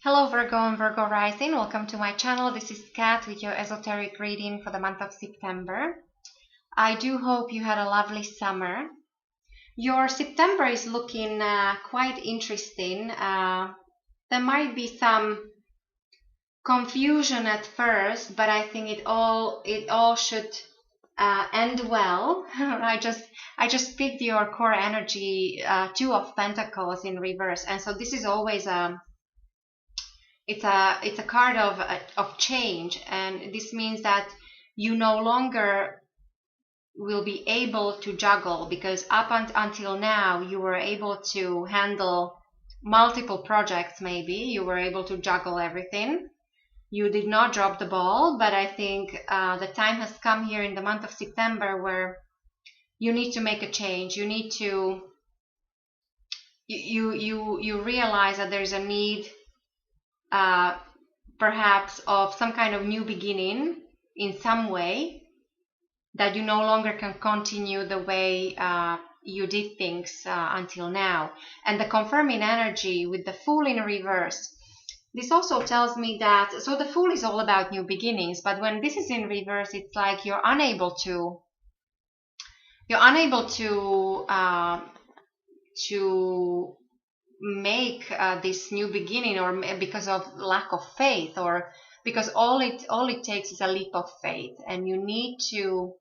Hello Virgo and Virgo Rising, welcome to my channel. This is Kat with your esoteric reading for the month of September. I do hope you had a lovely summer. Your September is looking quite interesting. There might be some confusion at first, but I think it all should end well. I just picked your core energy, Two of Pentacles in reverse, and so this is always it's a card of change, and this means that you no longer will be able to juggle, because until now you were able to handle multiple projects. Maybe you were able to juggle everything. You did not drop the ball, but I think the time has come here in the month of September where you need to make a change. You need to you realize that there's a need perhaps of some kind of new beginning in some way, that you no longer can continue the way you did things until now. And the confirming energy with the Fool in reverse, this also tells me that, so the Fool is all about new beginnings, but when this is in reverse, it's like you're unable to make this new beginning, or because of lack of faith, or because all it takes is a leap of faith, and you need to,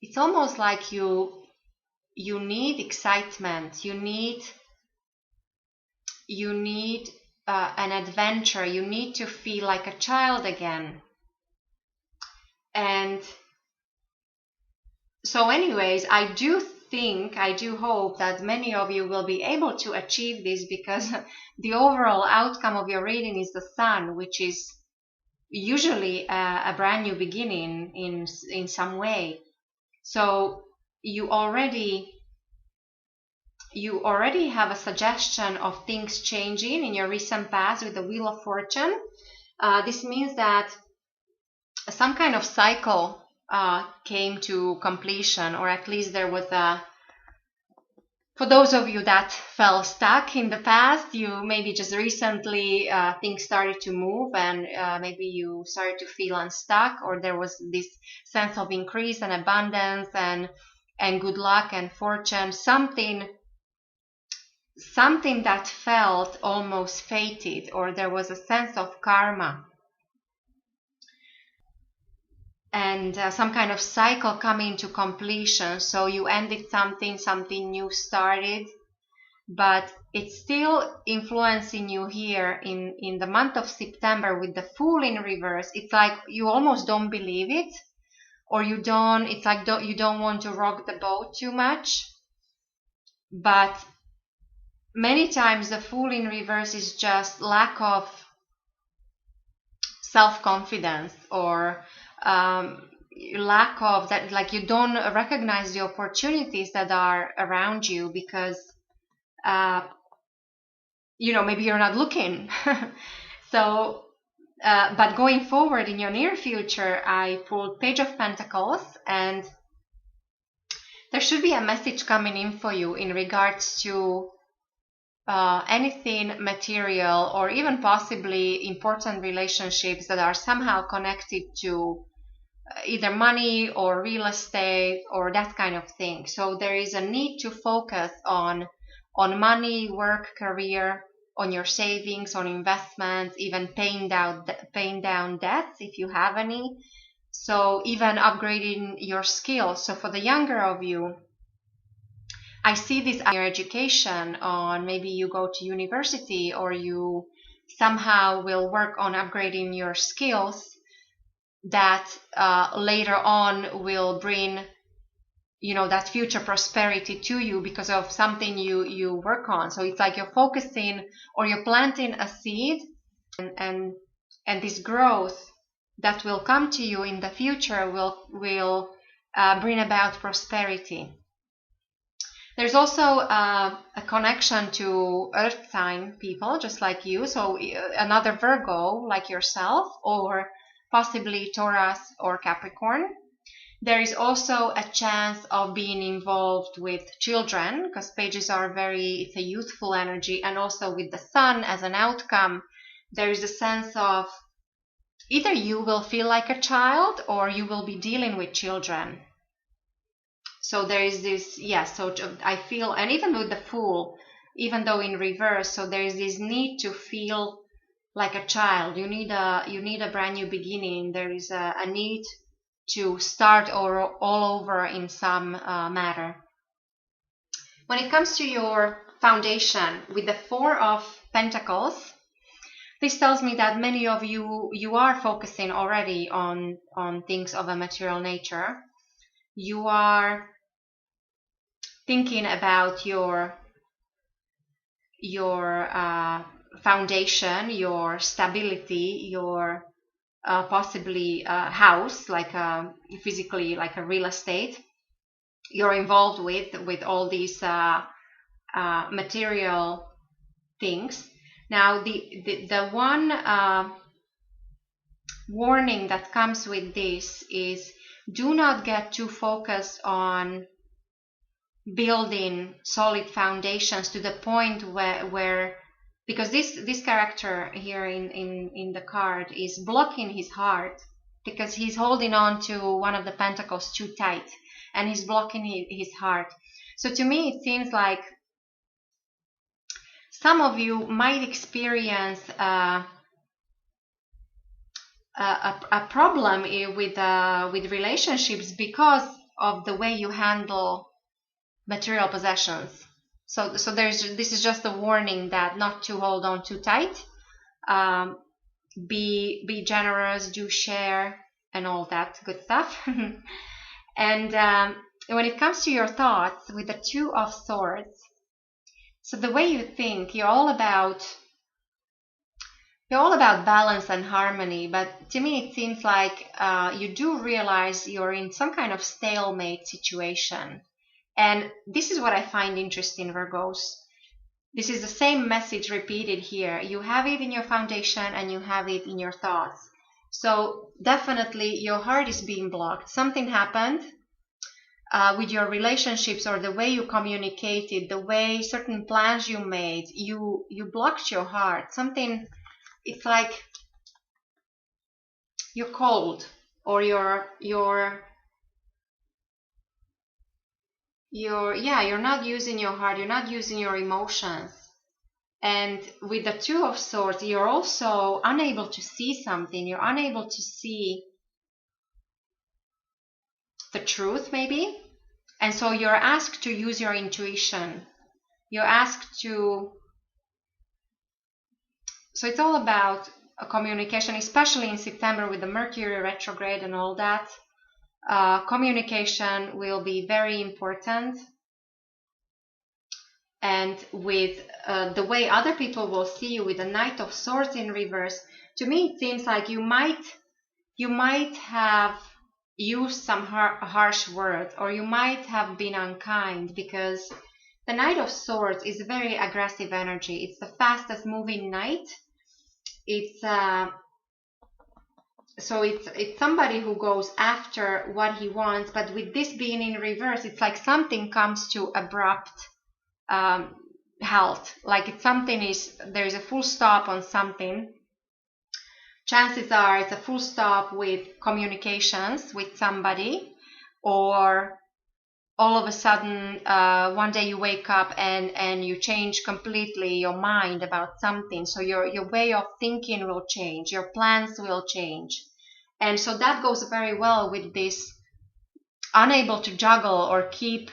it's almost like you need excitement, you need an adventure, you need to feel like a child again. And so anyways, I do hope that many of you will be able to achieve this, because the overall outcome of your reading is the Sun, which is usually a brand new beginning in some way. So you already have a suggestion of things changing in your recent past with the Wheel of Fortune. This means that some kind of cycle came to completion, or at least there was for those of you that fell stuck in the past, you maybe just recently things started to move, and maybe you started to feel unstuck, or there was this sense of increase and abundance and good luck and fortune, something that felt almost fated, or there was a sense of karma, and some kind of cycle coming to completion. So you ended something new started, but it's still influencing you here in the month of September with the Fool in reverse. It's like you almost don't believe it, or you don't want to rock the boat too much. But many times the Fool in reverse is just lack of self-confidence, or lack of that, like you don't recognize the opportunities that are around you, because maybe you're not looking. So but going forward in your near future, I pulled Page of Pentacles, and there should be a message coming in for you in regards to anything material, or even possibly important relationships that are somehow connected to either money or real estate or that kind of thing. So there is a need to focus on money, work, career, on your savings, on investments, even paying down debts if you have any. So even upgrading your skills. So for the younger of you, I see this in your education, on maybe you go to university, or you somehow will work on upgrading your skills that later on will bring that future prosperity to you because of something you work on. So it's like you're focusing, or you're planting a seed, and this growth that will come to you in the future will bring about prosperity. There's also a connection to earth sign people just like you, so another Virgo like yourself, or possibly Taurus or Capricorn. There is also a chance of being involved with children, because pages are it's a youthful energy, and also with the sun as an outcome, there is a sense of either you will feel like a child or you will be dealing with children. So there is this, so I feel, and even with the Fool, even though in reverse, so there is this need to feel like a child. You need a brand new beginning. There is a need to start all over in some matter. When it comes to your foundation with the Four of Pentacles, this tells me that many of you are focusing already on things of a material nature. You are thinking about your foundation, your stability, your possibly house, like physically, like a real estate. You're involved with all these material things. Now, the one warning that comes with this is, do not get too focused on building solid foundations to the point where because this character here in the card is blocking his heart, because he's holding on to one of the pentacles too tight, and he's blocking his heart. So to me, it seems like some of you might experience a problem with relationships because of the way you handle material possessions. So this is just a warning that not to hold on too tight. Be generous, do share, and all that good stuff. And when it comes to your thoughts with the Two of Swords, so the way you think, you're all about balance and harmony, but to me it seems like you do realize you're in some kind of stalemate situation. And this is what I find interesting, Virgos. This is the same message repeated here. You have it in your foundation and you have it in your thoughts. So definitely your heart is being blocked. Something happened with your relationships, or the way you communicated, the way certain plans you made, you blocked your heart. Something, it's like you're cold, or you're not using your heart, you're not using your emotions. And with the Two of Swords, you're also unable to see something. You're unable to see the truth, maybe. And so you're asked to use your intuition. You're asked to... So it's all about a communication, especially in September with the Mercury retrograde and all that. Communication will be very important, and with the way other people will see you with the Knight of Swords in reverse, to me it seems like you might have used some harsh words, or you might have been unkind, because the Knight of Swords is a very aggressive energy. It's the fastest moving knight. So it's somebody who goes after what he wants, but with this being in reverse, it's like something comes to abrupt halt. Like there's a full stop on something. Chances are it's a full stop with communications with somebody, or all of a sudden one day you wake up and you change completely your mind about something. So your way of thinking will change, your plans will change. And so that goes very well with this unable to juggle or keep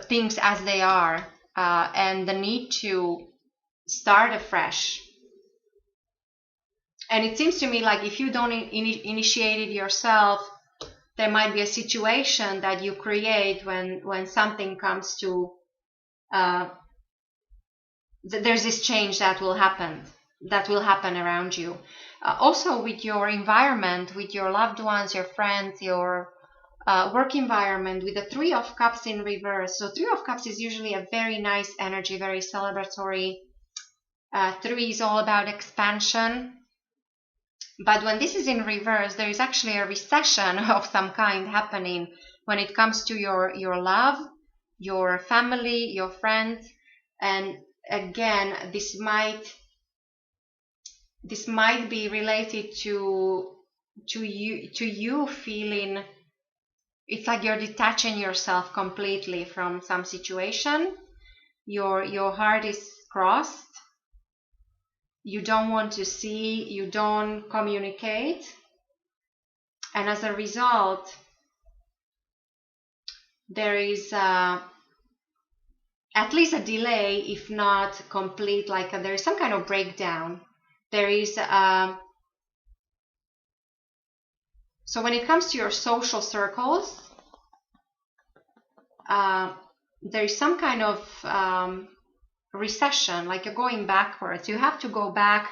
things as they are, and the need to start afresh. And it seems to me like if you don't initiate it yourself, there might be a situation that you create when something comes to there's this change that will happen around you. Also with your environment, with your loved ones, your friends, your work environment, with the Three of Cups in reverse. So Three of Cups is usually a very nice energy, very celebratory. Three is all about expansion. But when this is in reverse, there is actually a recession of some kind happening when it comes to your love, your family, your friends. And again, this might be related to you feeling it's like you're detaching yourself completely from some situation. Your heart is crossed. You don't want to see, you don't communicate, and as a result there is at least a delay, if not complete, like there is some kind of breakdown. There is so when it comes to your social circles, there is some kind of recession, like you're going backwards. You have to go back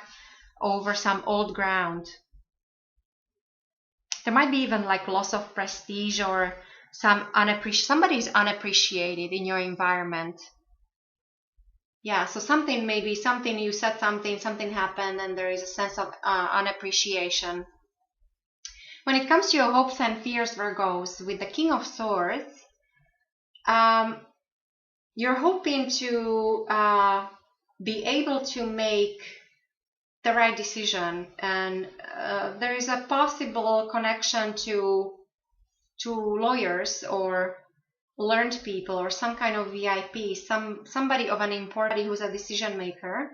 over some old ground. There might be even like loss of prestige, or somebody is unappreciated in your environment. Yeah, so maybe something you said, something happened, and there is a sense of unappreciation. When it comes to your hopes and fears, Virgos, with the King of Swords, you're hoping to be able to make the right decision, and there is a possible connection to lawyers or learned people, or some kind of VIP, somebody of an important, who's a decision maker.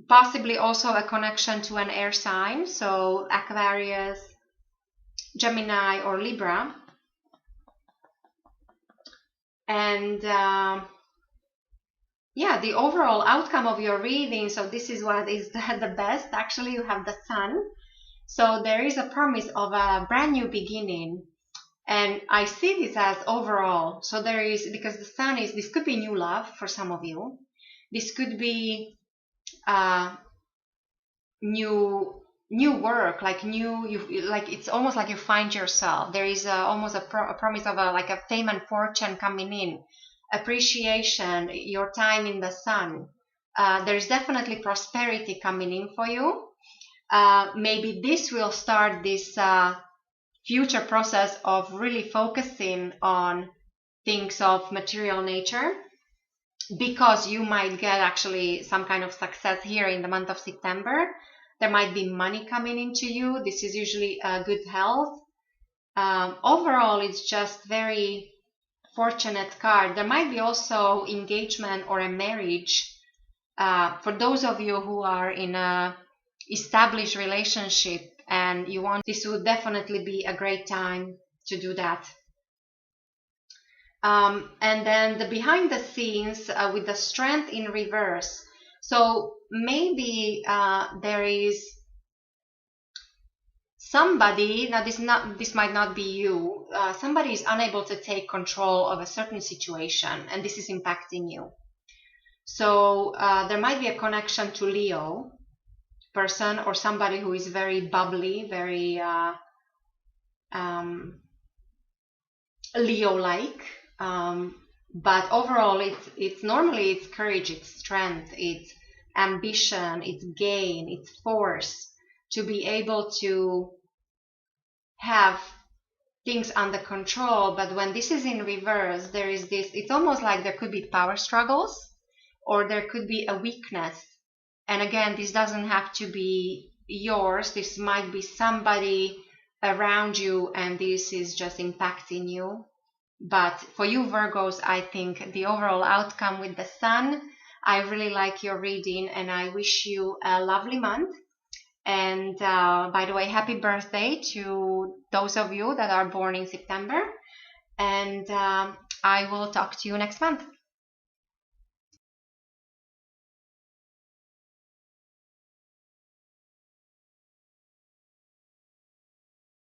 Possibly also a connection to an air sign, so Aquarius, Gemini, or Libra. And yeah, the overall outcome of your reading, so this is what is the best. Actually, you have the Sun, so there is a promise of a brand new beginning, and I see this as overall. So there is, because the Sun is, this could be new love for some of you, this could be new work, like like it's almost like you find yourself. There is almost a promise of like a fame and fortune coming in, appreciation, your time in the Sun. There's definitely prosperity coming in for you. Maybe this will start this future process of really focusing on things of material nature, because you might get actually some kind of success here in the month of September. There might be money coming into you. This is usually good health. Overall, it's just very fortunate card. There might be also engagement or a marriage. For those of you who are in a established relationship and you want, this would definitely be a great time to do that. And then the behind the scenes with the Strength in reverse. So maybe there is somebody, now this might not be you, somebody is unable to take control of a certain situation, and this is impacting you. So there might be a connection to Leo person, or somebody who is very bubbly, very Leo-like. But overall, it's normally it's courage, it's strength, it's ambition, it's gain, it's force to be able to have things under control. But when this is in reverse, there is this, it's almost like there could be power struggles, or there could be a weakness. And again, this doesn't have to be yours. This might be somebody around you, and this is just impacting you. But for you Virgos, I think the overall outcome with the Sun, I really like your reading, and I wish you a lovely month. And by the way, happy birthday to those of you that are born in September. And I will talk to you next month.